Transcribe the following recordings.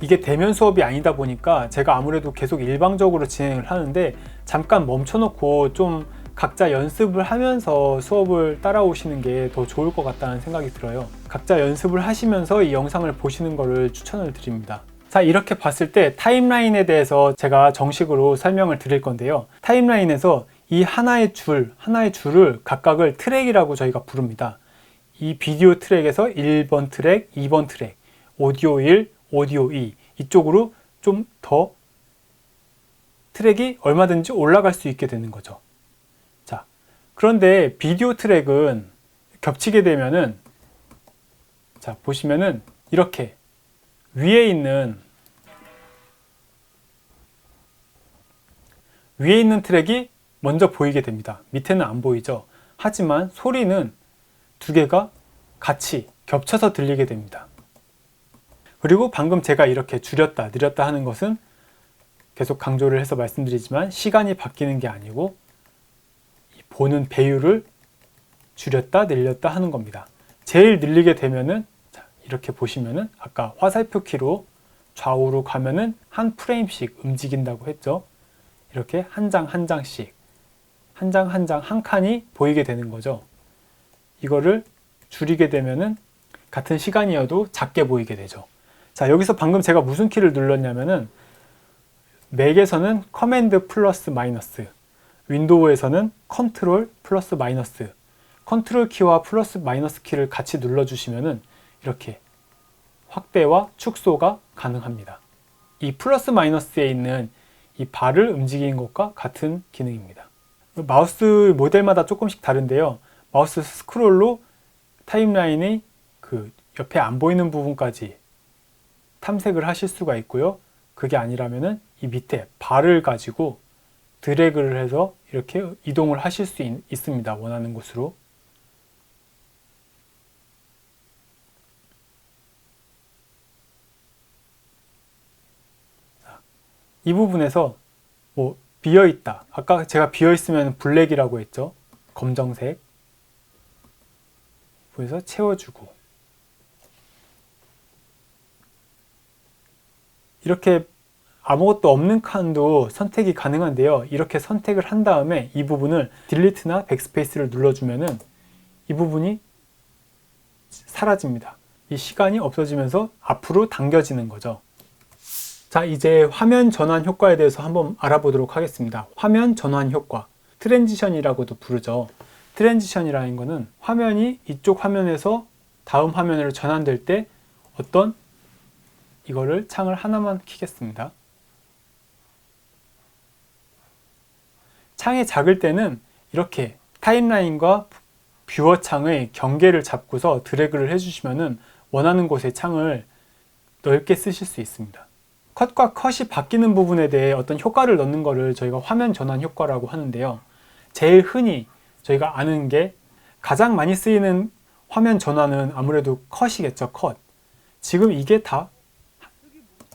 이게 대면 수업이 아니다 보니까 제가 아무래도 계속 일방적으로 진행을 하는데 잠깐 멈춰놓고 좀 각자 연습을 하면서 수업을 따라오시는 게 더 좋을 것 같다는 생각이 들어요. 각자 연습을 하시면서 이 영상을 보시는 것을 추천을 드립니다. 자, 이렇게 봤을 때 타임라인에 대해서 제가 정식으로 설명을 드릴 건데요. 타임라인에서 이 하나의 줄을 각각을 트랙이라고 저희가 부릅니다. 이 비디오 트랙에서 1번 트랙, 2번 트랙, 오디오 1, 오디오 2 이쪽으로 좀 더 트랙이 얼마든지 올라갈 수 있게 되는 거죠. 자, 그런데 비디오 트랙은 겹치게 되면은, 자, 보시면은 이렇게 위에 있는 트랙이 먼저 보이게 됩니다. 밑에는 안 보이죠. 하지만 소리는 두 개가 같이 겹쳐서 들리게 됩니다. 그리고 방금 제가 이렇게 줄였다 늘렸다 하는 것은 계속 강조를 해서 말씀드리지만 시간이 바뀌는 게 아니고 보는 배율을 줄였다 늘렸다 하는 겁니다. 제일 늘리게 되면은, 자, 이렇게 보시면은 아까 화살표 키로 좌우로 가면은 한 프레임씩 움직인다고 했죠. 이렇게 한 장 한 장씩 한 장 한 장 한 칸이 보이게 되는 거죠. 이거를 줄이게 되면은 같은 시간이어도 작게 보이게 되죠. 자, 여기서 방금 제가 무슨 키를 눌렀냐면은 맥에서는 커맨드 플러스 마이너스, 윈도우에서는 컨트롤 플러스 마이너스, 컨트롤 키와 플러스 마이너스 키를 같이 눌러주시면은 이렇게 확대와 축소가 가능합니다. 이 플러스 마이너스에 있는 이 발을 움직이는 것과 같은 기능입니다. 마우스 모델마다 조금씩 다른데요. 마우스 스크롤로 타임라인의 그 옆에 안 보이는 부분까지 탐색을 하실 수가 있고요. 그게 아니라면은 이 밑에 발을 가지고 드래그를 해서 이렇게 이동을 하실 수 있습니다. 원하는 곳으로. 이 부분에서 뭐 비어있다. 아까 제가 비어있으면 블랙이라고 했죠. 검정색. 그래서 채워주고. 이렇게 아무것도 없는 칸도 선택이 가능한데요. 이렇게 선택을 한 다음에 이 부분을 딜리트나 백스페이스를 눌러주면은 이 부분이 사라집니다. 이 시간이 없어지면서 앞으로 당겨지는 거죠. 자, 이제 화면 전환 효과에 대해서 한번 알아보도록 하겠습니다. 화면 전환 효과, 트랜지션이라고도 부르죠. 트랜지션이라는 것은 화면이 이쪽 화면에서 다음 화면으로 전환될 때 어떤 이거를 창을 하나만 켜겠습니다. 창이 작을 때는 이렇게 타임라인과 뷰어 창의 경계를 잡고서 드래그를 해주시면은 원하는 곳에 창을 넓게 쓰실 수 있습니다. 컷과 컷이 바뀌는 부분에 대해 어떤 효과를 넣는 것을 저희가 화면 전환 효과라고 하는데요. 제일 흔히 저희가 아는 게 가장 많이 쓰이는 화면 전환은 아무래도 컷이겠죠. 컷. 지금 이게 다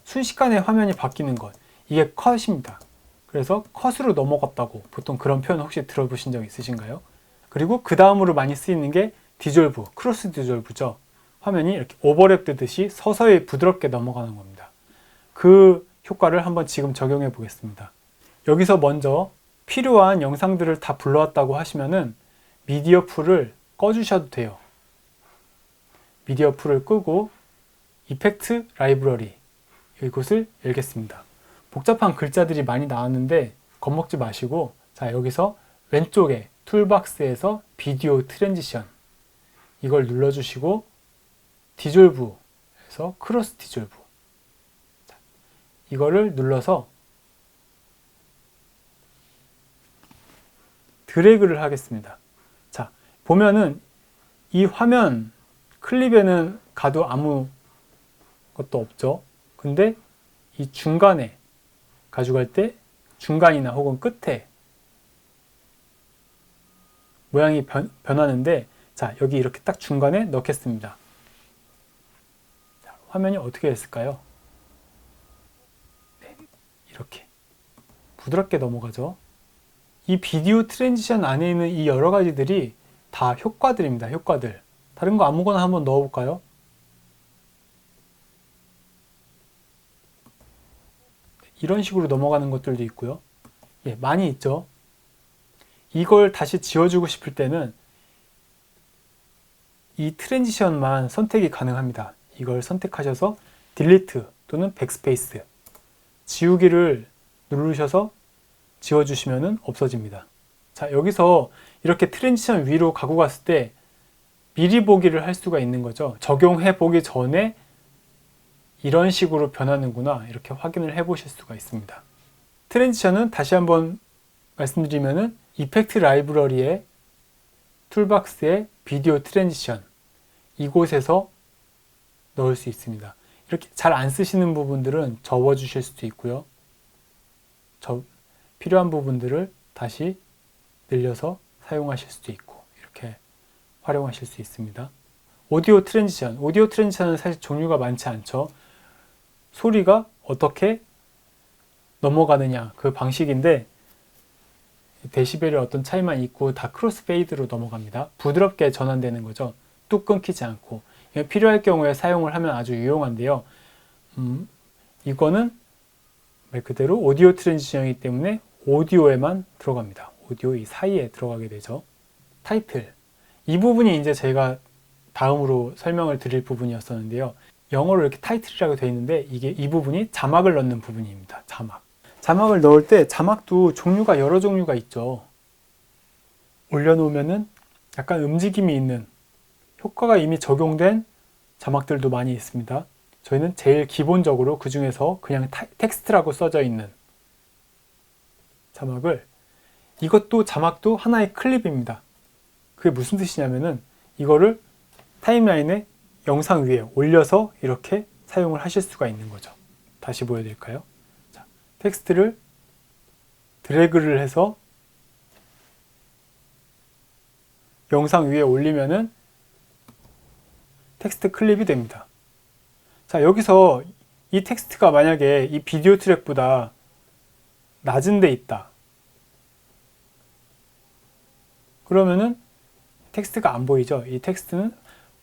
순식간에 화면이 바뀌는 것. 이게 컷입니다. 그래서 컷으로 넘어갔다고 보통 그런 표현 혹시 들어보신 적 있으신가요? 그리고 그 다음으로 많이 쓰이는 게 디졸브, 크로스 디졸브죠. 화면이 이렇게 오버랩 되듯이 서서히 부드럽게 넘어가는 겁니다. 그 효과를 한번 지금 적용해 보겠습니다. 여기서 먼저 필요한 영상들을 다 불러왔다고 하시면은 미디어 풀을 꺼주셔도 돼요. 미디어 풀을 끄고 이펙트 라이브러리 이곳을 열겠습니다. 복잡한 글자들이 많이 나왔는데 겁먹지 마시고, 자, 여기서 왼쪽에 툴박스에서 비디오 트랜지션 이걸 눌러주시고 디졸브에서 크로스 디졸브 이거를 눌러서 드래그를 하겠습니다. 자, 보면은 이 화면 클립에는 가도 아무 것도 없죠. 근데 이 중간에 가져갈 때 중간이나 혹은 끝에 모양이 변하는데, 자, 여기 이렇게 딱 중간에 넣겠습니다. 자, 화면이 어떻게 됐을까요? 네, 이렇게 부드럽게 넘어가죠. 이 비디오 트랜지션 안에 있는 이 여러 가지들이 다 효과들입니다. 효과들. 다른 거 아무거나 한번 넣어볼까요? 이런 식으로 넘어가는 것들도 있고요. 예, 많이 있죠. 이걸 다시 지워주고 싶을 때는 이 트랜지션만 선택이 가능합니다. 이걸 선택하셔서 딜리트 또는 백스페이스 지우기를 누르셔서 지워주시면 없어집니다. 자, 여기서 이렇게 트랜지션 위로 가고 갔을 때 미리 보기를 할 수가 있는 거죠. 적용해 보기 전에 이런 식으로 변하는구나 이렇게 확인을 해 보실 수가 있습니다. 트랜지션은 다시 한번 말씀드리면은 이펙트 라이브러리의 툴박스의 비디오 트랜지션 이곳에서 넣을 수 있습니다. 이렇게 잘 안 쓰시는 부분들은 접어 주실 수도 있고요. 필요한 부분들을 다시 늘려서 사용하실 수도 있고 이렇게 활용하실 수 있습니다. 오디오 트랜지션은 사실 종류가 많지 않죠. 소리가 어떻게 넘어가느냐 그 방식인데 데시벨의 어떤 차이만 있고 다 크로스 페이드로 넘어갑니다. 부드럽게 전환되는 거죠. 뚝 끊기지 않고 필요할 경우에 사용을 하면 아주 유용한데요. 이거는 말 그대로 오디오 트랜지션이기 때문에 오디오에만 들어갑니다. 오디오 이 사이에 들어가게 되죠. 타이틀 이 부분이 이제 제가 다음으로 설명을 드릴 부분이었었는데요. 영어로 이렇게 타이틀이라고 되어 있는데 이 부분이 자막을 넣는 부분입니다. 자막을 넣을 때 자막도 종류가 여러 종류가 있죠. 올려놓으면은 약간 움직임이 있는 효과가 이미 적용된 자막들도 많이 있습니다. 저희는 제일 기본적으로 그 중에서 그냥 텍스트라고 써져 있는 자막을 이것도 자막도 하나의 클립입니다. 그게 무슨 뜻이냐면은 이거를 타임라인에 영상 위에 올려서 이렇게 사용을 하실 수가 있는 거죠. 다시 보여드릴까요? 자, 텍스트를 드래그를 해서 영상 위에 올리면은 텍스트 클립이 됩니다. 자, 여기서 이 텍스트가 만약에 이 비디오 트랙보다 낮은 데 있다. 그러면은 텍스트가 안 보이죠. 이 텍스트는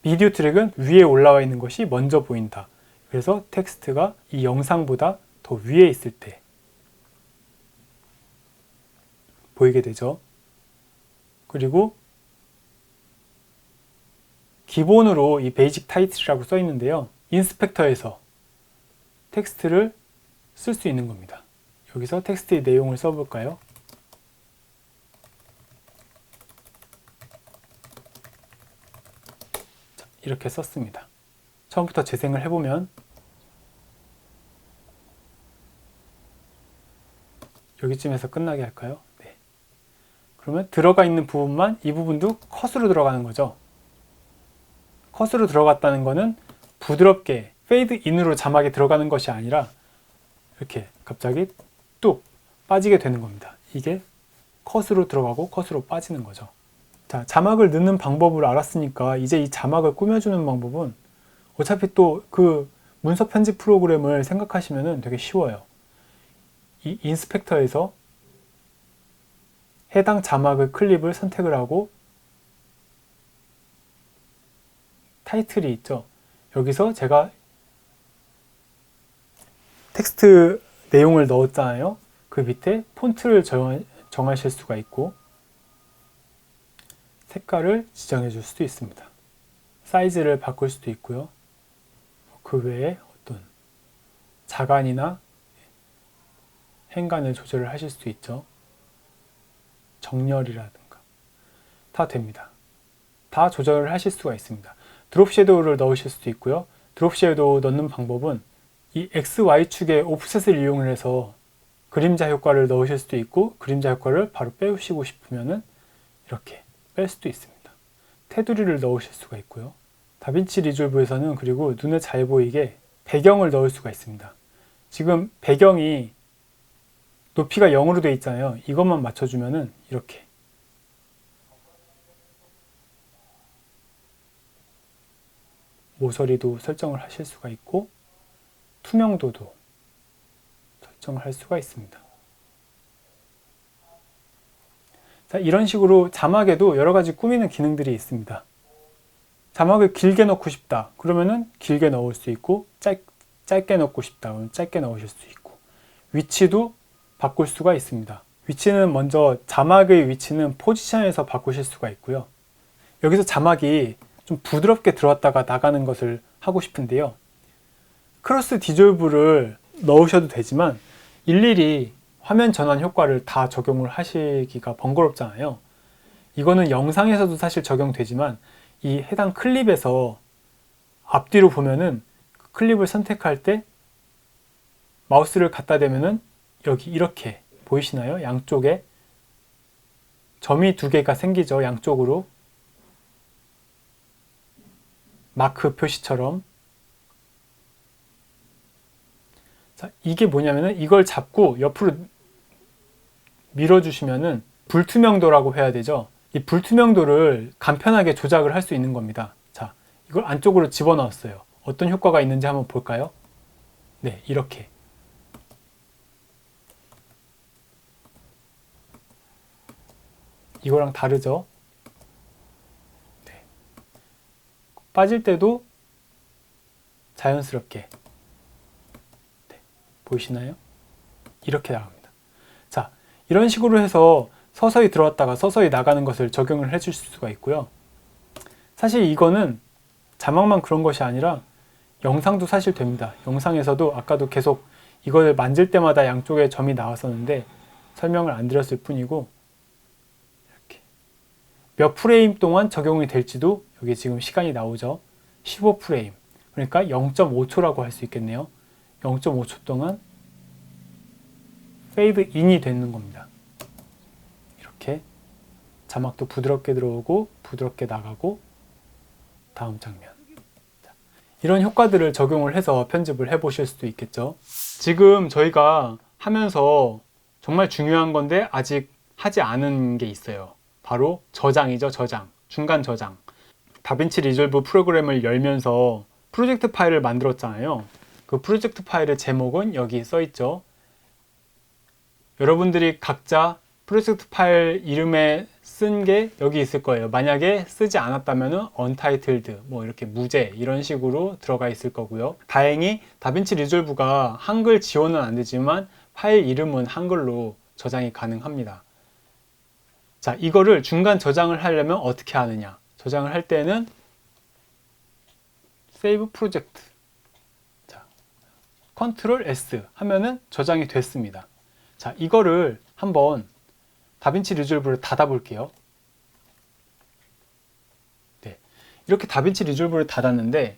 비디오 트랙은 위에 올라와 있는 것이 먼저 보인다. 그래서 텍스트가 이 영상보다 더 위에 있을 때 보이게 되죠. 그리고 기본으로 이 베이직 타이틀이라고 써 있는데요. 인스펙터에서 텍스트를 쓸 수 있는 겁니다. 여기서 텍스트의 내용을 써볼까요? 자, 이렇게 썼습니다. 처음부터 재생을 해보면 여기쯤에서 끝나게 할까요? 네. 그러면 들어가 있는 부분만 이 부분도 컷으로 들어가는 거죠. 컷으로 들어갔다는 거는 부드럽게 페이드 인으로 자막이 들어가는 것이 아니라 이렇게 갑자기 뚝 빠지게 되는 겁니다. 이게 컷으로 들어가고 컷으로 빠지는 거죠. 자, 자막을 넣는 방법을 알았으니까 이제 이 자막을 꾸며주는 방법은 어차피 또 그 문서 편집 프로그램을 생각하시면 되게 쉬워요. 이 인스펙터에서 해당 자막의 클립을 선택을 하고 타이틀이 있죠. 여기서 제가 텍스트 내용을 넣었잖아요. 그 밑에 폰트를 정하실 수가 있고 색깔을 지정해 줄 수도 있습니다. 사이즈를 바꿀 수도 있고요. 그 외에 어떤 자간이나 행간을 조절을 하실 수도 있죠. 정렬이라든가 다 됩니다. 다 조절을 하실 수가 있습니다. 드롭 섀도우를 넣으실 수도 있고요. 드롭 섀도우 넣는 방법은 이 XY축의 오프셋을 이용을 해서 그림자 효과를 넣으실 수도 있고 그림자 효과를 바로 빼시고 싶으면은 이렇게 뺄 수도 있습니다. 테두리를 넣으실 수가 있고요. 다빈치 리졸브에서는 그리고 눈에 잘 보이게 배경을 넣을 수가 있습니다. 지금 배경이 높이가 0으로 되어 있잖아요. 이것만 맞춰주면은 이렇게 모서리도 설정을 하실 수가 있고 투명도도 설정을 할 수가 있습니다. 자, 이런 식으로 자막에도 여러 가지 꾸미는 기능들이 있습니다. 자막을 길게 넣고 싶다. 그러면은 길게 넣을 수 있고 짧게 넣고 싶다. 그러면 짧게 넣으실 수 있고 위치도 바꿀 수가 있습니다. 위치는 먼저 자막의 위치는 포지션에서 바꾸실 수가 있고요. 여기서 자막이 좀 부드럽게 들어왔다가 나가는 것을 하고 싶은데요. 크로스 디졸브를 넣으셔도 되지만 일일이 화면 전환 효과를 다 적용을 하시기가 번거롭잖아요. 이거는 영상에서도 사실 적용되지만 이 해당 클립에서 앞뒤로 보면은 클립을 선택할 때 마우스를 갖다 대면은 여기 이렇게 보이시나요? 양쪽에 점이 두 개가 생기죠. 양쪽으로 마크 표시처럼. 자, 이게 뭐냐면은 이걸 잡고 옆으로 밀어주시면은 불투명도라고 해야 되죠. 이 불투명도를 간편하게 조작을 할 수 있는 겁니다. 자, 이걸 안쪽으로 집어넣었어요. 어떤 효과가 있는지 한번 볼까요? 네, 이렇게. 이거랑 다르죠? 네. 빠질 때도 자연스럽게. 네. 보이시나요? 이렇게 나갑니다. 자, 이런 식으로 해서 서서히 들어왔다가 서서히 나가는 것을 적용을 해 주실 수가 있고요. 사실 이거는 자막만 그런 것이 아니라 영상도 사실 됩니다. 영상에서도 아까도 계속 이걸 만질 때마다 양쪽에 점이 나왔었는데 설명을 안 드렸을 뿐이고, 이렇게 몇 프레임 동안 적용이 될지도 여기 지금 시간이 나오죠. 15프레임. 그러니까 0.5초라고 할 수 있겠네요. 0.5초 동안 페이드 인이 되는 겁니다. 이렇게 자막도 부드럽게 들어오고 부드럽게 나가고 다음 장면. 이런 효과들을 적용을 해서 편집을 해 보실 수도 있겠죠. 지금 저희가 하면서 정말 중요한 건데 아직 하지 않은 게 있어요. 바로 저장이죠. 저장. 중간 저장. 다빈치 리졸브 프로그램을 열면서 프로젝트 파일을 만들었잖아요. 그 프로젝트 파일의 제목은 여기 써 있죠. 여러분들이 각자 프로젝트 파일 이름에 쓴 게 여기 있을 거예요. 만약에 쓰지 않았다면 untitled, 뭐 이렇게 무제 이런 식으로 들어가 있을 거고요. 다행히 다빈치 리졸브가 한글 지원은 안 되지만 파일 이름은 한글로 저장이 가능합니다. 자, 이거를 중간 저장을 하려면 어떻게 하느냐? 저장을 할 때는 Save Project, 자, Ctrl S 하면은 저장이 됐습니다. 자, 이거를 한번 다빈치 리졸브를 닫아 볼게요. 네, 이렇게 다빈치 리졸브를 닫았는데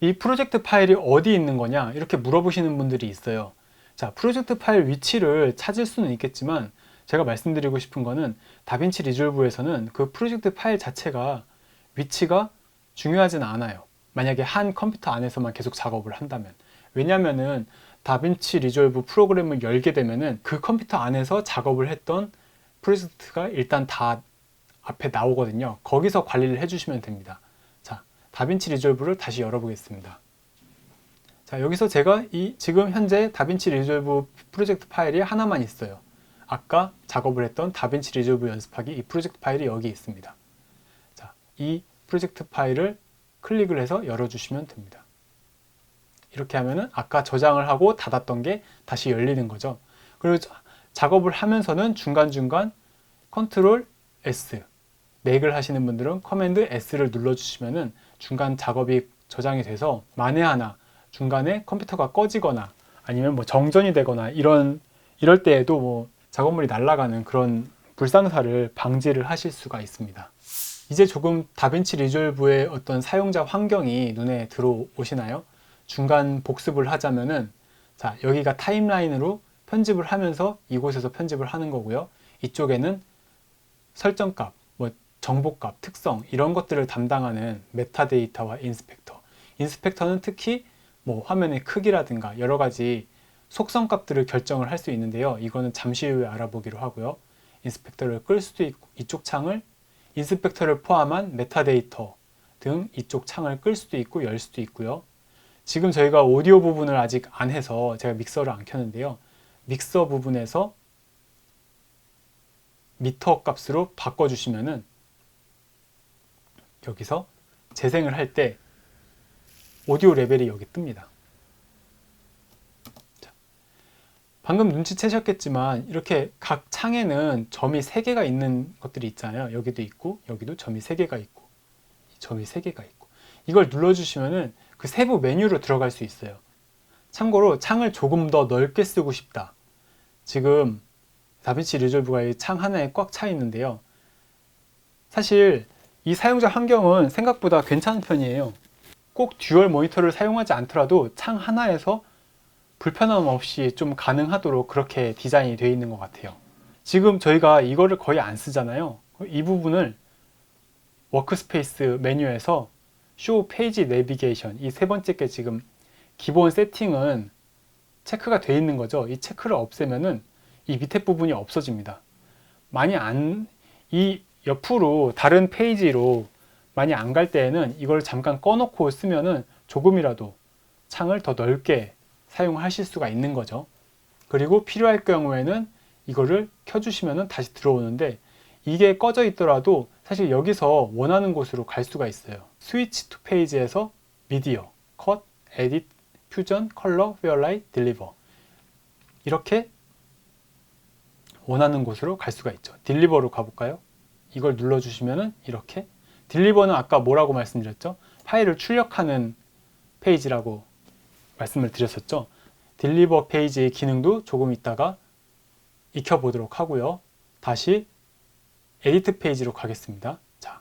이 프로젝트 파일이 어디 있는 거냐 이렇게 물어보시는 분들이 있어요. 자, 프로젝트 파일 위치를 찾을 수는 있겠지만 제가 말씀드리고 싶은 거는 다빈치 리졸브에서는 그 프로젝트 파일 자체가 위치가 중요하진 않아요. 만약에 한 컴퓨터 안에서만 계속 작업을 한다면. 왜냐면은 다빈치 리졸브 프로그램을 열게 되면은 그 컴퓨터 안에서 작업을 했던 프로젝트가 일단 다 앞에 나오거든요. 거기서 관리를 해주시면 됩니다. 자, 다빈치 리졸브를 다시 열어보겠습니다. 자, 여기서 제가 지금 현재 다빈치 리졸브 프로젝트 파일이 하나만 있어요. 아까 작업을 했던 다빈치 리졸브 연습하기 이 프로젝트 파일이 여기 있습니다. 자, 이 프로젝트 파일을 클릭을 해서 열어주시면 됩니다. 이렇게 하면은 아까 저장을 하고 닫았던 게 다시 열리는 거죠. 그리고 작업을 하면서는 중간중간 컨트롤 S, 맥을 하시는 분들은 커맨드 S를 눌러주시면은 중간 작업이 저장이 돼서 만에 하나 중간에 컴퓨터가 꺼지거나 아니면 뭐 정전이 되거나 이럴 때에도 뭐 작업물이 날아가는 그런 불상사를 방지를 하실 수가 있습니다. 이제 조금 다빈치 리졸브의 어떤 사용자 환경이 눈에 들어오시나요? 중간 복습을 하자면은, 자, 여기가 타임라인으로 편집을 하면서 이곳에서 편집을 하는 거고요. 이쪽에는 설정값, 뭐 정보값, 특성 이런 것들을 담당하는 메타데이터와 인스펙터. 인스펙터는 특히 뭐 화면의 크기라든가 여러 가지 속성값들을 결정을 할 수 있는데요. 이거는 잠시 후에 알아보기로 하고요. 인스펙터를 끌 수도 있고 이쪽 창을 인스펙터를 포함한 메타데이터 등 이쪽 창을 끌 수도 있고 열 수도 있고요. 지금 저희가 오디오 부분을 아직 안 해서 제가 믹서를 안 켰는데요. 믹서 부분에서 미터 값으로 바꿔주시면은 여기서 재생을 할 때 오디오 레벨이 여기 뜹니다. 자, 방금 눈치채셨겠지만 이렇게 각 창에는 점이 3개가 있는 것들이 있잖아요. 여기도 있고 여기도 점이 3개가 있고 점이 3개가 있고 이걸 눌러주시면은 그 세부 메뉴로 들어갈 수 있어요. 참고로 창을 조금 더 넓게 쓰고 싶다. 지금 다빈치 리졸브가 이 창 하나에 꽉 차 있는데요. 사실 이 사용자 환경은 생각보다 괜찮은 편이에요. 꼭 듀얼 모니터를 사용하지 않더라도 창 하나에서 불편함 없이 좀 가능하도록 그렇게 디자인이 되어 있는 것 같아요. 지금 저희가 이거를 거의 안 쓰잖아요. 이 부분을 워크스페이스 메뉴에서 쇼 페이지 내비게이션 이 3번째 게 지금 기본 세팅은 체크가 되어 있는 거죠. 이 체크를 없애면은 이 밑에 부분이 없어집니다. 이 옆으로 다른 페이지로 많이 안 갈 때에는 이걸 잠깐 꺼놓고 쓰면은 조금이라도 창을 더 넓게 사용하실 수가 있는 거죠. 그리고 필요할 경우에는 이거를 켜주시면은 다시 들어오는데 이게 꺼져 있더라도 사실 여기서 원하는 곳으로 갈 수가 있어요. 스위치 투 페이지에서 미디어, 컷, 에딧, 퓨전, 컬러, 페어라이트, 딜리버 이렇게 원하는 곳으로 갈 수가 있죠. 딜리버로 가볼까요? 이걸 눌러주시면은 이렇게 딜리버는 아까 뭐라고 말씀드렸죠? 파일을 출력하는 페이지라고 말씀을 드렸었죠. 딜리버 페이지의 기능도 조금 있다가 익혀보도록 하고요. 다시 에디트 페이지로 가겠습니다. 자,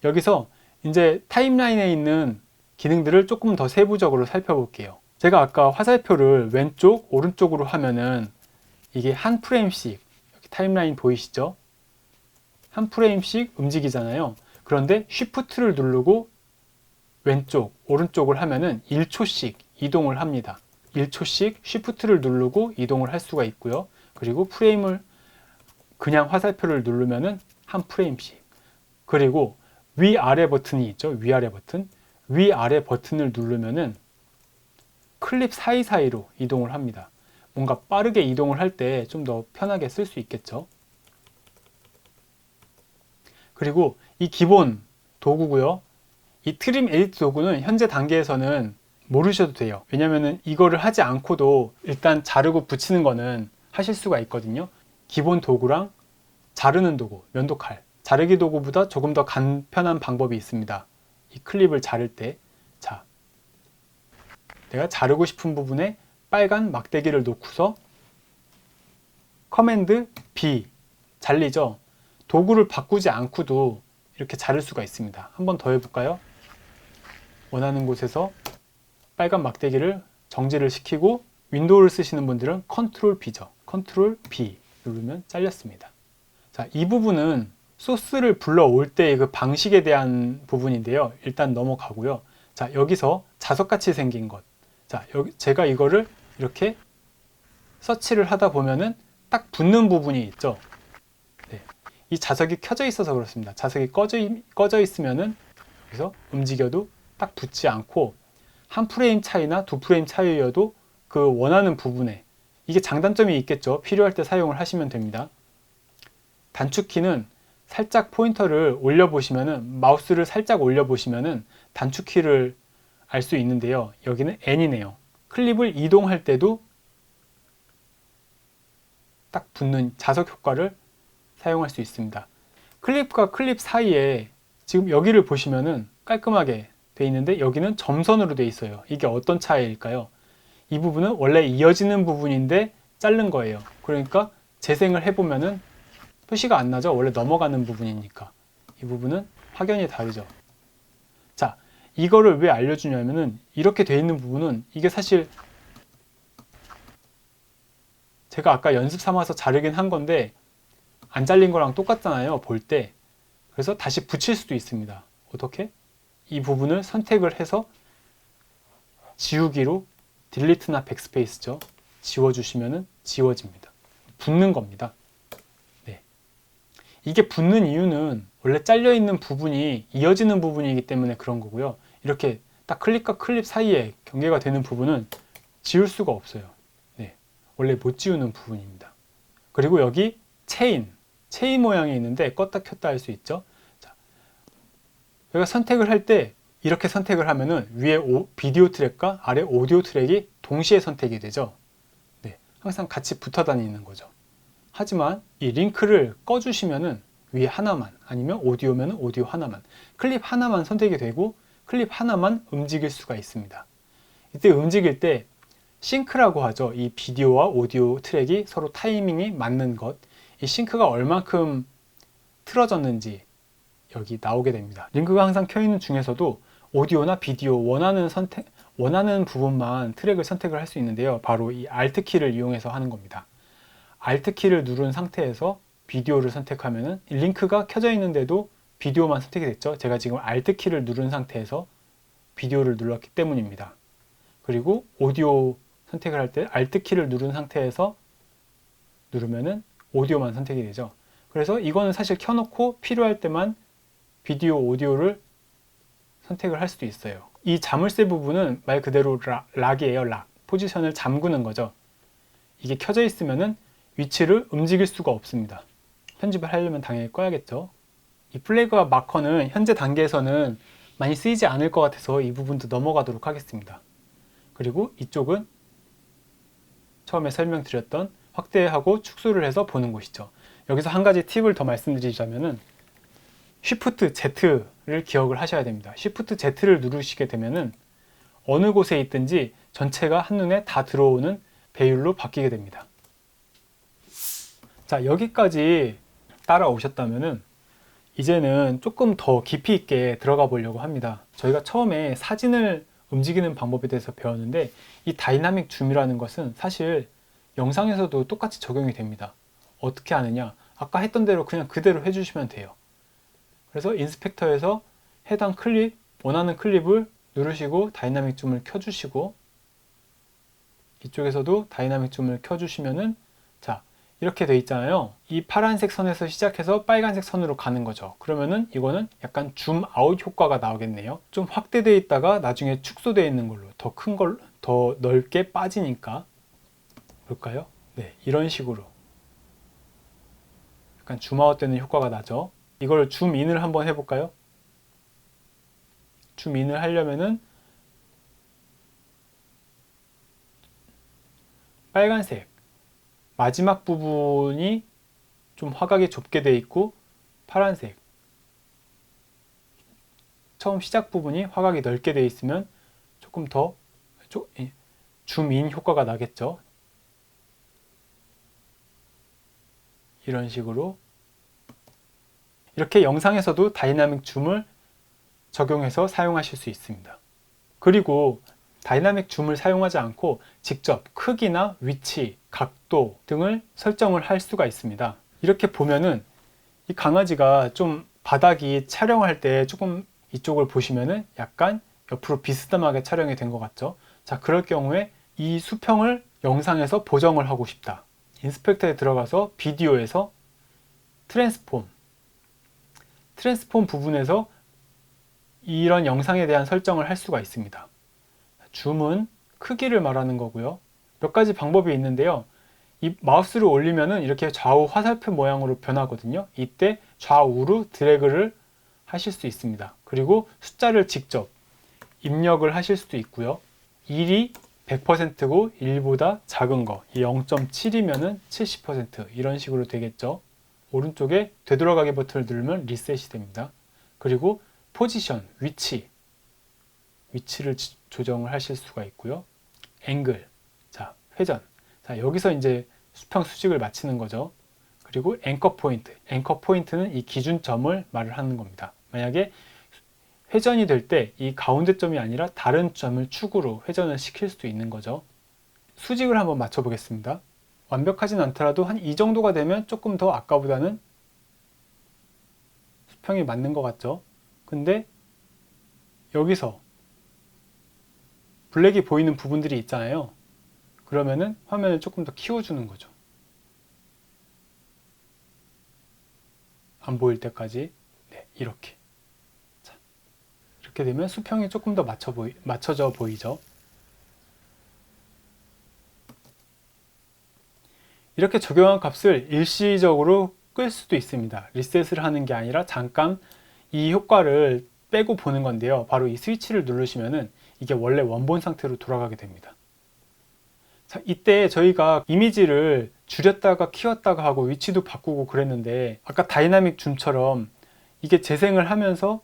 여기서 이제 타임라인에 있는 기능들을 조금 더 세부적으로 살펴볼게요. 제가 아까 화살표를 왼쪽, 오른쪽으로 하면은 이게 한 프레임씩 여기 타임라인 보이시죠? 한 프레임씩 움직이잖아요. 그런데 쉬프트를 누르고 왼쪽, 오른쪽을 하면은 1초씩 이동을 합니다. 1초씩 쉬프트를 누르고 이동을 할 수가 있고요. 그리고 프레임을 그냥 화살표를 누르면은 한 프레임씩. 그리고 위아래 버튼이 있죠. 위아래 버튼. 위아래 버튼을 누르면은 클립 사이사이로 이동을 합니다. 뭔가 빠르게 이동을 할 때 좀 더 편하게 쓸 수 있겠죠. 그리고 이 기본 도구고요. 이 트림 에디트 도구는 현재 단계에서는 모르셔도 돼요. 왜냐면은 이거를 하지 않고도 일단 자르고 붙이는 거는 하실 수가 있거든요. 기본 도구랑 자르는 도구, 면도칼. 자르기 도구보다 조금 더 간편한 방법이 있습니다. 이 클립을 자를 때. 자, 내가 자르고 싶은 부분에 빨간 막대기를 놓고서 커맨드 B 잘리죠. 도구를 바꾸지 않고도 이렇게 자를 수가 있습니다. 한 번 더 해볼까요? 원하는 곳에서 빨간 막대기를 정지를 시키고 윈도우를 쓰시는 분들은 컨트롤 B죠. 컨트롤 B 누르면 잘렸습니다. 자, 이 부분은 소스를 불러올 때의 그 방식에 대한 부분인데요. 일단 넘어가고요. 자, 여기서 자석같이 생긴 것. 자, 여기 제가 이거를 이렇게 서치를 하다 보면은 딱 붙는 부분이 있죠. 네. 이 자석이 켜져 있어서 그렇습니다. 자석이 꺼져 있으면은 여기서 움직여도 딱 붙지 않고 한 프레임 차이나 두 프레임 차이여도 그 원하는 부분에 이게 장단점이 있겠죠. 필요할 때 사용을 하시면 됩니다. 단축키는 살짝 포인터를 올려보시면은 마우스를 살짝 올려보시면은 단축키를 알 수 있는데요. 여기는 N이네요. 클립을 이동할 때도 딱 붙는 자석 효과를 사용할 수 있습니다. 클립과 클립 사이에 지금 여기를 보시면은 깔끔하게 돼 있는데 여기는 점선으로 돼 있어요. 이게 어떤 차이일까요? 이 부분은 원래 이어지는 부분인데 자른 거예요. 그러니까 재생을 해보면은 표시가 안 나죠. 원래 넘어가는 부분이니까. 이 부분은 확연히 다르죠. 자, 이거를 왜 알려주냐면은 이렇게 돼 있는 부분은 이게 사실 제가 아까 연습 삼아서 자르긴 한 건데 안 잘린 거랑 똑같잖아요. 볼 때. 그래서 다시 붙일 수도 있습니다. 어떻게? 이 부분을 선택을 해서 지우기로 딜리트나 백스페이스죠. 지워주시면은 지워집니다. 붙는 겁니다. 네. 이게 붙는 이유는 원래 잘려있는 부분이 이어지는 부분이기 때문에 그런 거고요. 이렇게 딱 클립과 클립 사이에 경계가 되는 부분은 지울 수가 없어요. 네. 원래 못 지우는 부분입니다. 그리고 여기 체인 모양이 있는데 껐다 켰다 할 수 있죠. 자, 여기가 선택을 할 때 이렇게 선택을 하면은 위에 비디오 트랙과 아래 오디오 트랙이 동시에 선택이 되죠. 네. 항상 같이 붙어 다니는 거죠. 하지만 이 링크를 꺼주시면은 위에 하나만, 아니면 오디오면 오디오 하나만, 클립 하나만 선택이 되고 클립 하나만 움직일 수가 있습니다. 이때 움직일 때 싱크라고 하죠. 이 비디오와 오디오 트랙이 서로 타이밍이 맞는 것, 이 싱크가 얼만큼 틀어졌는지 여기 나오게 됩니다. 링크가 항상 켜있는 중에서도 오디오나 비디오 원하는 부분만 트랙을 선택을 할 수 있는데요. 바로 이 Alt 키를 이용해서 하는 겁니다. Alt 키를 누른 상태에서 비디오를 선택하면은 링크가 켜져 있는데도 비디오만 선택이 됐죠. 제가 지금 Alt 키를 누른 상태에서 비디오를 눌렀기 때문입니다. 그리고 오디오 선택을 할 때 Alt 키를 누른 상태에서 누르면은 오디오만 선택이 되죠. 그래서 이거는 사실 켜놓고 필요할 때만 비디오, 오디오를 선택을 할 수도 있어요. 이 자물쇠 부분은 말 그대로 락이에요. 락. 포지션을 잠그는 거죠. 이게 켜져 있으면은 위치를 움직일 수가 없습니다. 편집을 하려면 당연히 꺼야겠죠. 이 플래그와 마커는 현재 단계에서는 많이 쓰이지 않을 것 같아서 이 부분도 넘어가도록 하겠습니다. 그리고 이쪽은 처음에 설명드렸던 확대하고 축소를 해서 보는 곳이죠. 여기서 한 가지 팁을 더 말씀드리자면은 Shift Z를 기억을 하셔야 됩니다. Shift Z를 누르시게 되면은 어느 곳에 있든지 전체가 한눈에 다 들어오는 배율로 바뀌게 됩니다. 자, 여기까지 따라오셨다면은 이제는 조금 더 깊이 있게 들어가 보려고 합니다. 저희가 처음에 사진을 움직이는 방법에 대해서 배웠는데 이 다이나믹 줌이라는 것은 사실 영상에서도 똑같이 적용이 됩니다. 어떻게 하느냐? 아까 했던 대로 그냥 그대로 해주시면 돼요. 그래서 인스펙터에서 해당 클립, 원하는 클립을 누르시고 다이나믹 줌을 켜주시고 이쪽에서도 다이나믹 줌을 켜주시면은 자, 이렇게 돼 있잖아요. 이 파란색 선에서 시작해서 빨간색 선으로 가는 거죠. 그러면은 이거는 약간 줌 아웃 효과가 나오겠네요. 좀 확대되어 있다가 나중에 축소되어 있는 걸로 더 큰 걸로 더 넓게 빠지니까 볼까요? 네, 이런 식으로 약간 줌 아웃 되는 효과가 나죠. 이걸 줌 인을 한번 해볼까요? 줌 인을 하려면은 빨간색 마지막 부분이 좀 화각이 좁게 되어 있고 파란색 처음 시작 부분이 화각이 넓게 되어 있으면 조금 더 줌인 효과가 나겠죠. 이런 식으로 이렇게 영상에서도 다이나믹 줌을 적용해서 사용하실 수 있습니다. 그리고 다이나믹 줌을 사용하지 않고 직접 크기나 위치, 각도 등을 설정을 할 수가 있습니다. 이렇게 보면은 이 강아지가 좀 바닥이 촬영할 때 조금 이쪽을 보시면은 약간 옆으로 비스듬하게 촬영이 된 것 같죠. 자, 그럴 경우에 이 수평을 영상에서 보정을 하고 싶다. 인스펙터에 들어가서 비디오에서 트랜스폼 부분에서 이런 영상에 대한 설정을 할 수가 있습니다. 줌은 크기를 말하는 거고요. 몇 가지 방법이 있는데요. 이 마우스를 올리면은 이렇게 좌우 화살표 모양으로 변하거든요. 이때 좌우로 드래그를 하실 수 있습니다. 그리고 숫자를 직접 입력을 하실 수도 있고요. 1이 100%고 1보다 작은 거, 이 0.7이면은 70% 이런 식으로 되겠죠. 오른쪽에 되돌아가기 버튼을 누르면 리셋이 됩니다. 그리고 포지션, 위치를 조정을 하실 수가 있고요. 앵글, 자, 회전. 자, 여기서 이제 수평 수직을 맞추는 거죠. 그리고 앵커 포인트는 이 기준점을 말을 하는 겁니다. 만약에 회전이 될 때 이 가운데 점이 아니라 다른 점을 축으로 회전을 시킬 수도 있는 거죠. 수직을 한번 맞춰 보겠습니다. 완벽하진 않더라도 한 이 정도가 되면 조금 더 아까보다는 수평이 맞는 것 같죠. 근데 여기서 블랙이 보이는 부분들이 있잖아요. 그러면은 화면을 조금 더 키워주는 거죠. 안 보일 때까지. 네, 이렇게. 자, 이렇게 되면 수평이 조금 더 맞춰져 보이죠. 이렇게 적용한 값을 일시적으로 끌 수도 있습니다. 리셋을 하는 게 아니라 잠깐 이 효과를 빼고 보는 건데요. 바로 이 스위치를 누르시면은 이게 원래 원본 상태로 돌아가게 됩니다. 자, 이때 저희가 이미지를 줄였다가 키웠다가 하고 위치도 바꾸고 그랬는데 아까 다이나믹 줌처럼 이게 재생을 하면서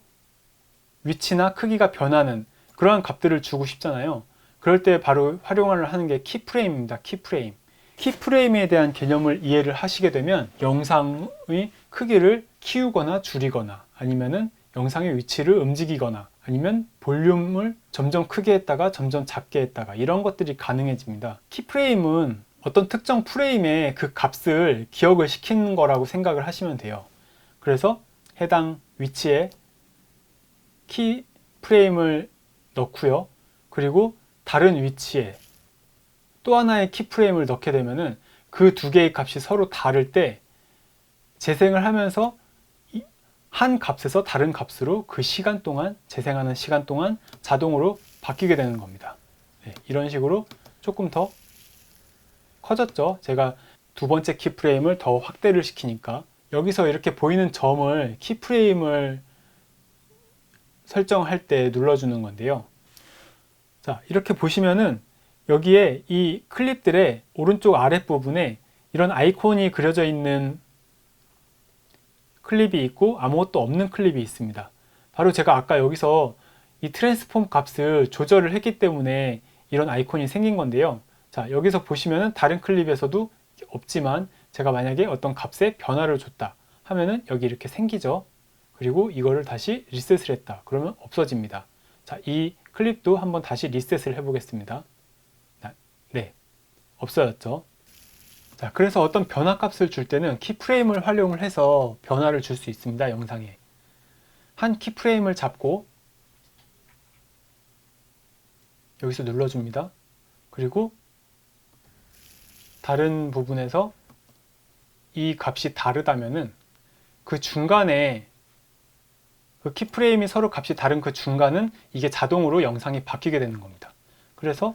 위치나 크기가 변하는 그러한 값들을 주고 싶잖아요. 그럴 때 바로 활용을 하는 게 키프레임입니다. 키프레임. 키프레임에 대한 개념을 이해를 하시게 되면 영상의 크기를 키우거나 줄이거나 아니면은 영상의 위치를 움직이거나 아니면 볼륨을 점점 크게 했다가 점점 작게 했다가 이런 것들이 가능해집니다. 키프레임은 어떤 특정 프레임의 그 값을 기억을 시키는 거라고 생각을 하시면 돼요. 그래서 해당 위치에 키프레임을 넣고요. 그리고 다른 위치에 또 하나의 키프레임을 넣게 되면은 그 두 개의 값이 서로 다를 때 재생을 하면서 한 값에서 다른 값으로 그 시간 동안 재생하는 시간 동안 자동으로 바뀌게 되는 겁니다. 네, 이런 식으로 조금 더 커졌죠. 제가 두 번째 키프레임을 더 확대를 시키니까 여기서 이렇게 보이는 점을 키프레임을 설정할 때 눌러주는 건데요. 자, 이렇게 보시면은 여기에 이 클립들의 오른쪽 아랫부분에 이런 아이콘이 그려져 있는 클립이 있고 아무것도 없는 클립이 있습니다. 바로 제가 아까 여기서 이 트랜스폼 값을 조절을 했기 때문에 이런 아이콘이 생긴 건데요. 자, 여기서 보시면은 다른 클립에서도 없지만 제가 만약에 어떤 값에 변화를 줬다 하면은 여기 이렇게 생기죠. 그리고 이거를 다시 리셋을 했다 그러면 없어집니다. 자, 이 클립도 한번 다시 리셋을 해 보겠습니다. 네, 없어졌죠. 자, 그래서 어떤 변화 값을 줄 때는 키프레임을 활용을 해서 변화를 줄 수 있습니다. 영상에 한 키프레임을 잡고 여기서 눌러줍니다. 그리고 다른 부분에서 이 값이 다르다면은 그 중간에 그 키프레임이 서로 값이 다른 그 중간은 이게 자동으로 영상이 바뀌게 되는 겁니다. 그래서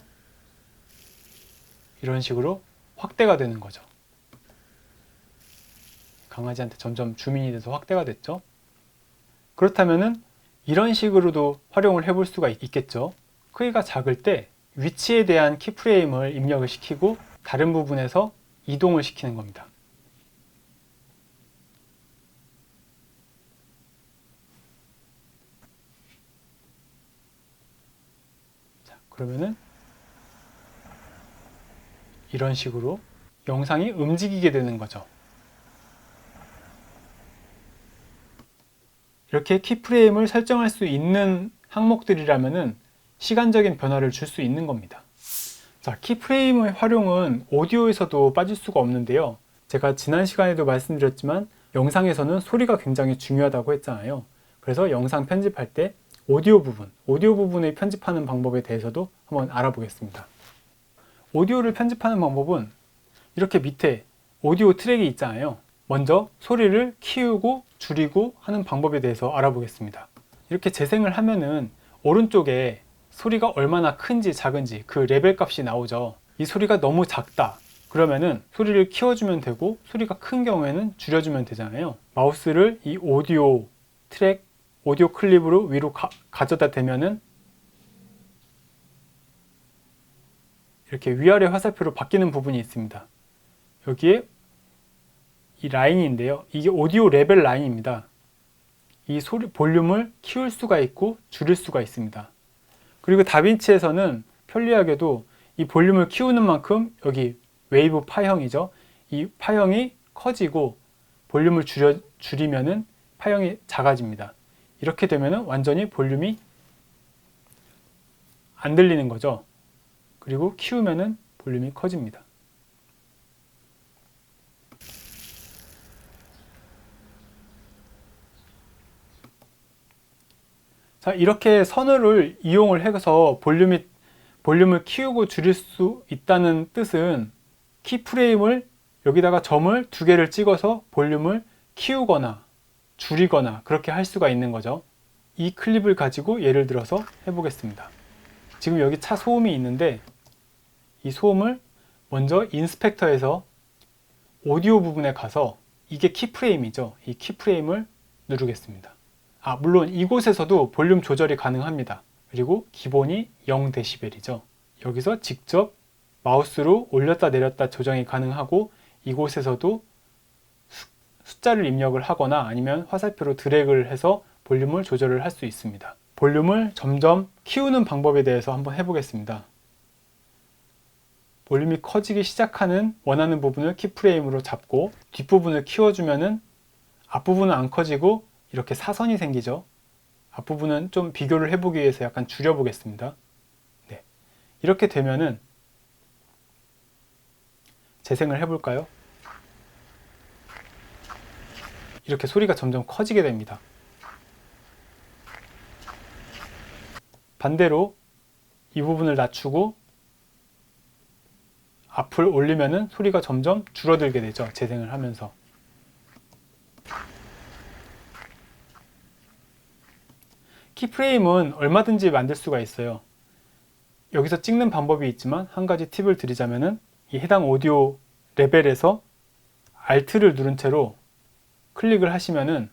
이런 식으로 확대가 되는 거죠. 강아지한테 점점 주민이 돼서 확대가 됐죠. 그렇다면은 이런 식으로도 활용을 해볼 수가 있겠죠. 크기가 작을 때 위치에 대한 키프레임을 입력을 시키고 다른 부분에서 이동을 시키는 겁니다. 자, 그러면은 이런 식으로 영상이 움직이게 되는 거죠. 이렇게 키프레임을 설정할 수 있는 항목들이라면은 시간적인 변화를 줄 수 있는 겁니다. 자, 키프레임의 활용은 오디오에서도 빠질 수가 없는데요. 제가 지난 시간에도 말씀드렸지만 영상에서는 소리가 굉장히 중요하다고 했잖아요. 그래서 영상 편집할 때 오디오 부분을 편집하는 방법에 대해서도 한번 알아보겠습니다. 오디오를 편집하는 방법은 이렇게 밑에 오디오 트랙이 있잖아요. 먼저 소리를 키우고 줄이고 하는 방법에 대해서 알아보겠습니다. 이렇게 재생을 하면은 오른쪽에 소리가 얼마나 큰지 작은지 그 레벨 값이 나오죠. 이 소리가 너무 작다 그러면은 소리를 키워주면 되고 소리가 큰 경우에는 줄여주면 되잖아요. 마우스를 이 오디오 트랙 오디오 클립으로 위로 가져다 대면은 이렇게 위아래 화살표로 바뀌는 부분이 있습니다. 여기에 이 라인인데요. 이게 오디오 레벨 라인입니다. 이 소리 볼륨을 키울 수가 있고 줄일 수가 있습니다. 그리고 다빈치에서는 편리하게도 이 볼륨을 키우는 만큼 여기 웨이브 파형이죠. 이 파형이 커지고 볼륨을 줄이면은 파형이 작아집니다. 이렇게 되면은 완전히 볼륨이 안 들리는 거죠. 그리고 키우면은 볼륨이 커집니다. 자, 이렇게 선을 이용을 해서 볼륨을 키우고 줄일 수 있다는 뜻은 키프레임을 여기다가 점을 두 개를 찍어서 볼륨을 키우거나 줄이거나 그렇게 할 수가 있는 거죠. 이 클립을 가지고 예를 들어서 해보겠습니다. 지금 여기 차 소음이 있는데 이 소음을 먼저 인스펙터에서 오디오 부분에 가서 이게 키프레임이죠. 이 키프레임을 누르겠습니다. 물론 이곳에서도 볼륨 조절이 가능합니다. 그리고 기본이 0dB이죠. 여기서 직접 마우스로 올렸다 내렸다 조정이 가능하고 이곳에서도 숫자를 입력을 하거나 아니면 화살표로 드래그를 해서 볼륨을 조절을 할 수 있습니다. 볼륨을 점점 키우는 방법에 대해서 한번 해보겠습니다. 볼륨이 커지기 시작하는 원하는 부분을 키프레임으로 잡고 뒷부분을 키워주면은 앞부분은 안 커지고 이렇게 사선이 생기죠. 앞부분은 좀 비교를 해보기 위해서 약간 줄여보겠습니다. 네. 이렇게 되면은 재생을 해볼까요? 이렇게 소리가 점점 커지게 됩니다. 반대로 이 부분을 낮추고 앞을 올리면은 소리가 점점 줄어들게 되죠. 재생을 하면서. 키프레임은 얼마든지 만들 수가 있어요. 여기서 찍는 방법이 있지만 한 가지 팁을 드리자면은 이 해당 오디오 레벨에서 Alt를 누른 채로 클릭을 하시면은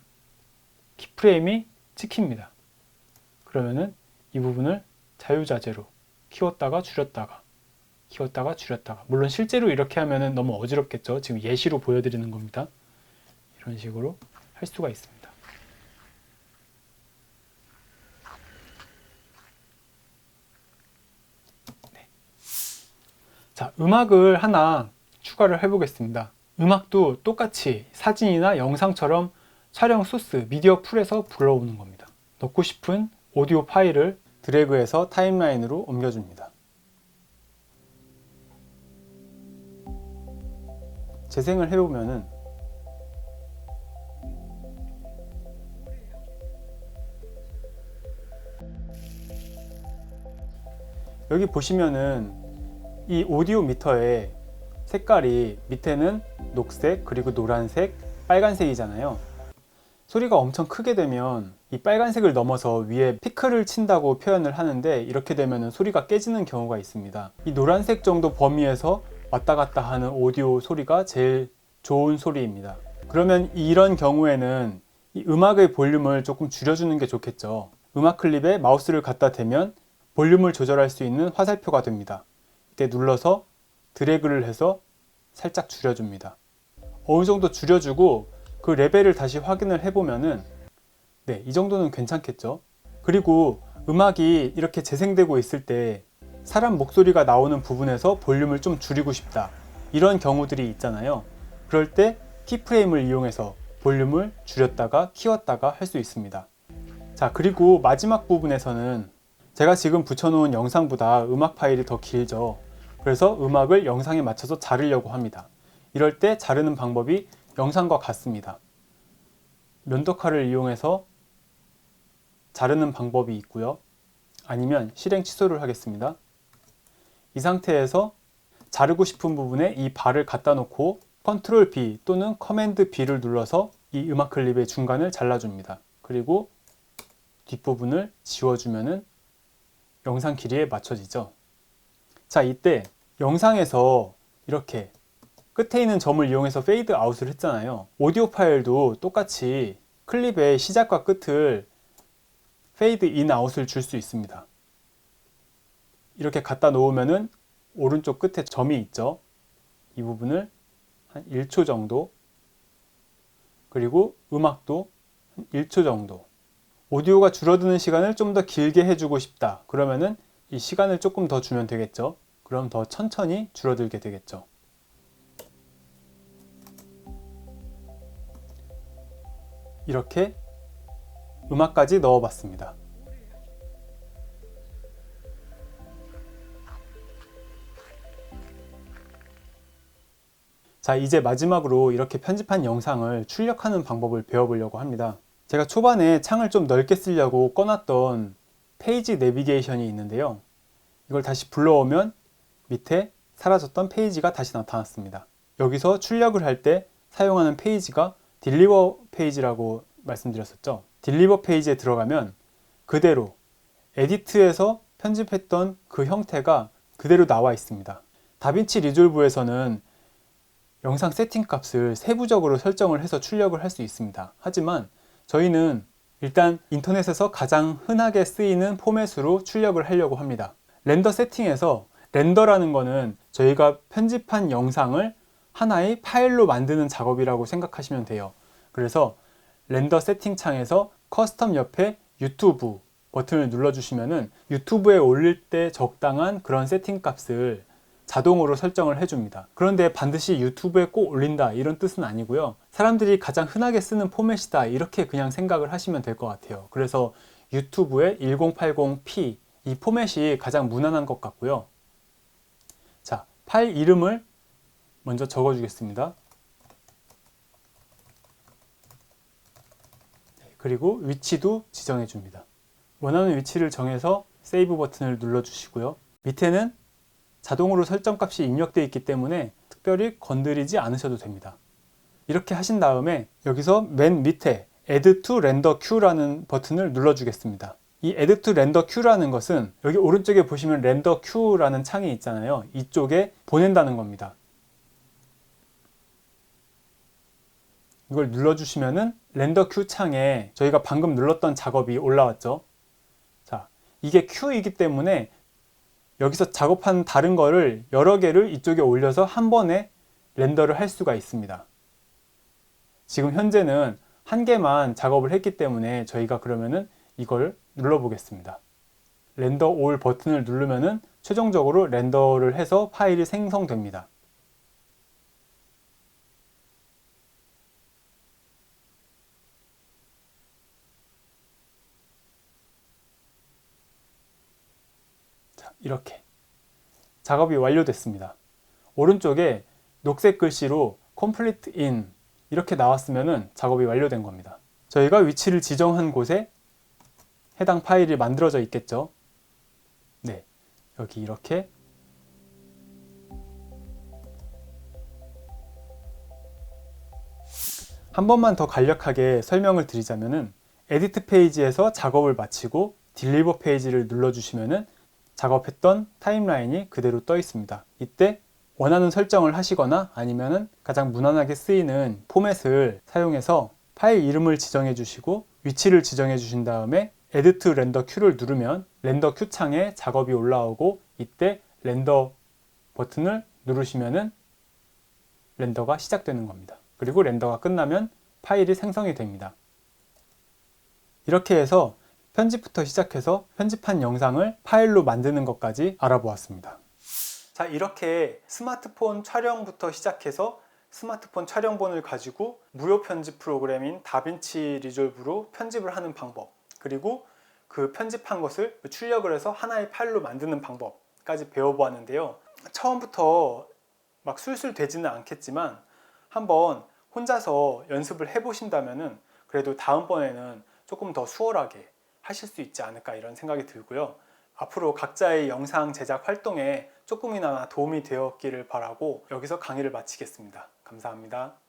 키프레임이 찍힙니다. 그러면은 이 부분을 자유자재로 키웠다가 줄였다가 키웠다가 줄였다가, 물론 실제로 이렇게 하면은 너무 어지럽겠죠. 지금 예시로 보여드리는 겁니다. 이런 식으로 할 수가 있습니다. 네. 자, 음악을 하나 추가를 해보겠습니다. 음악도 똑같이 사진이나 영상처럼 촬영 소스, 미디어 풀에서 불러오는 겁니다. 넣고 싶은 오디오 파일을 드래그해서 타임라인으로 옮겨줍니다. 재생을 해보면은 여기 보시면은 이 오디오 미터의 색깔이 밑에는 녹색, 그리고 노란색, 빨간색이잖아요. 소리가 엄청 크게 되면 이 빨간색을 넘어서 위에 피크를 친다고 표현을 하는데, 이렇게 되면 소리가 깨지는 경우가 있습니다. 이 노란색 정도 범위에서 왔다 갔다 하는 오디오 소리가 제일 좋은 소리입니다. 그러면 이런 경우에는 이 음악의 볼륨을 조금 줄여주는 게 좋겠죠. 음악 클립에 마우스를 갖다 대면 볼륨을 조절할 수 있는 화살표가 됩니다. 이때 눌러서 드래그를 해서 살짝 줄여줍니다. 어느 정도 줄여주고 그 레벨을 다시 확인을 해보면은 네, 이 정도는 괜찮겠죠. 그리고 음악이 이렇게 재생되고 있을 때 사람 목소리가 나오는 부분에서 볼륨을 좀 줄이고 싶다, 이런 경우들이 있잖아요. 그럴 때 키프레임을 이용해서 볼륨을 줄였다가 키웠다가 할 수 있습니다. 자, 그리고 마지막 부분에서는 제가 지금 붙여놓은 영상보다 음악 파일이 더 길죠. 그래서 음악을 영상에 맞춰서 자르려고 합니다. 이럴 때 자르는 방법이 영상과 같습니다. 면도칼을 이용해서 자르는 방법이 있고요. 아니면 실행 취소를 하겠습니다. 이 상태에서 자르고 싶은 부분에 이 발을 갖다 놓고 컨트롤 B 또는 커맨드 B를 눌러서 이 음악 클립의 중간을 잘라줍니다. 그리고 뒷부분을 지워주면은 영상 길이에 맞춰지죠. 자, 이때 영상에서 이렇게 끝에 있는 점을 이용해서 페이드 아웃을 했잖아요. 오디오 파일도 똑같이 클립의 시작과 끝을 페이드 인 아웃을 줄 수 있습니다. 이렇게 갖다 놓으면은 오른쪽 끝에 점이 있죠. 이 부분을 한 1초 정도, 그리고 음악도 한 1초 정도. 오디오가 줄어드는 시간을 좀 더 길게 해주고 싶다, 그러면은 이 시간을 조금 더 주면 되겠죠. 그럼 더 천천히 줄어들게 되겠죠. 이렇게 음악까지 넣어봤습니다. 자, 이제 마지막으로 이렇게 편집한 영상을 출력하는 방법을 배워보려고 합니다. 제가 초반에 창을 좀 넓게 쓰려고 꺼놨던 페이지 내비게이션이 있는데요. 이걸 다시 불러오면 밑에 사라졌던 페이지가 다시 나타났습니다. 여기서 출력을 할 때 사용하는 페이지가 딜리버 페이지라고 말씀드렸었죠. 딜리버 페이지에 들어가면 그대로 에디트에서 편집했던 그 형태가 그대로 나와 있습니다. 다빈치 리졸브에서는 영상 세팅 값을 세부적으로 설정을 해서 출력을 할 수 있습니다. 하지만 저희는 일단 인터넷에서 가장 흔하게 쓰이는 포맷으로 출력을 하려고 합니다. 렌더 세팅에서 렌더라는 거는 저희가 편집한 영상을 하나의 파일로 만드는 작업이라고 생각하시면 돼요. 그래서 렌더 세팅 창에서 커스텀 옆에 유튜브 버튼을 눌러주시면은 유튜브에 올릴 때 적당한 그런 세팅 값을 자동으로 설정을 해줍니다. 그런데 반드시 유튜브에 꼭 올린다 이런 뜻은 아니고요. 사람들이 가장 흔하게 쓰는 포맷이다 이렇게 그냥 생각을 하시면 될 것 같아요. 그래서 유튜브의 1080p 이 포맷이 가장 무난한 것 같고요. 자, 파일 이름을 먼저 적어주겠습니다. 그리고 위치도 지정해 줍니다. 원하는 위치를 정해서 세이브 버튼을 눌러주시고요. 밑에는 자동으로 설정값이 입력되어 있기 때문에 특별히 건드리지 않으셔도 됩니다. 이렇게 하신 다음에 여기서 맨 밑에 Add to Render Queue라는 버튼을 눌러주겠습니다. 이 Add to Render Queue라는 것은 여기 오른쪽에 보시면 Render Queue라는 창이 있잖아요. 이쪽에 보낸다는 겁니다. 이걸 눌러주시면은 렌더 큐 창에 저희가 방금 눌렀던 작업이 올라왔죠. 자, 이게 큐이기 때문에 여기서 작업한 다른 거를 여러 개를 이쪽에 올려서 한 번에 렌더를 할 수가 있습니다. 지금 현재는 한 개만 작업을 했기 때문에 저희가 그러면은 이걸 눌러보겠습니다. 렌더 올 버튼을 누르면은 최종적으로 렌더를 해서 파일이 생성됩니다. 이렇게 작업이 완료됐습니다. 오른쪽에 녹색 글씨로 Complete in 이렇게 나왔으면 작업이 완료된 겁니다. 저희가 위치를 지정한 곳에 해당 파일이 만들어져 있겠죠. 네, 여기 이렇게 한 번만 더 간략하게 설명을 드리자면은 에디트 페이지에서 작업을 마치고 딜리버 페이지를 눌러주시면은 작업했던 타임라인이 그대로 떠 있습니다. 이때 원하는 설정을 하시거나 아니면은 가장 무난하게 쓰이는 포맷을 사용해서 파일 이름을 지정해 주시고 위치를 지정해 주신 다음에 Add to Render Queue를 누르면 렌더 큐 창에 작업이 올라오고 이때 렌더 버튼을 누르시면은 렌더가 시작되는 겁니다. 그리고 렌더가 끝나면 파일이 생성이 됩니다. 이렇게 해서 편집부터 시작해서 편집한 영상을 파일로 만드는 것까지 알아보았습니다. 자, 이렇게 스마트폰 촬영부터 시작해서 스마트폰 촬영본을 가지고 무료 편집 프로그램인 다빈치 리졸브로 편집을 하는 방법, 그리고 그 편집한 것을 출력을 해서 하나의 파일로 만드는 방법까지 배워보았는데요. 처음부터 막 술술 되지는 않겠지만 한번 혼자서 연습을 해보신다면은 그래도 다음번에는 조금 더 수월하게 하실 수 있지 않을까 이런 생각이 들고요. 앞으로 각자의 영상 제작 활동에 조금이나마 도움이 되었기를 바라고 여기서 강의를 마치겠습니다. 감사합니다.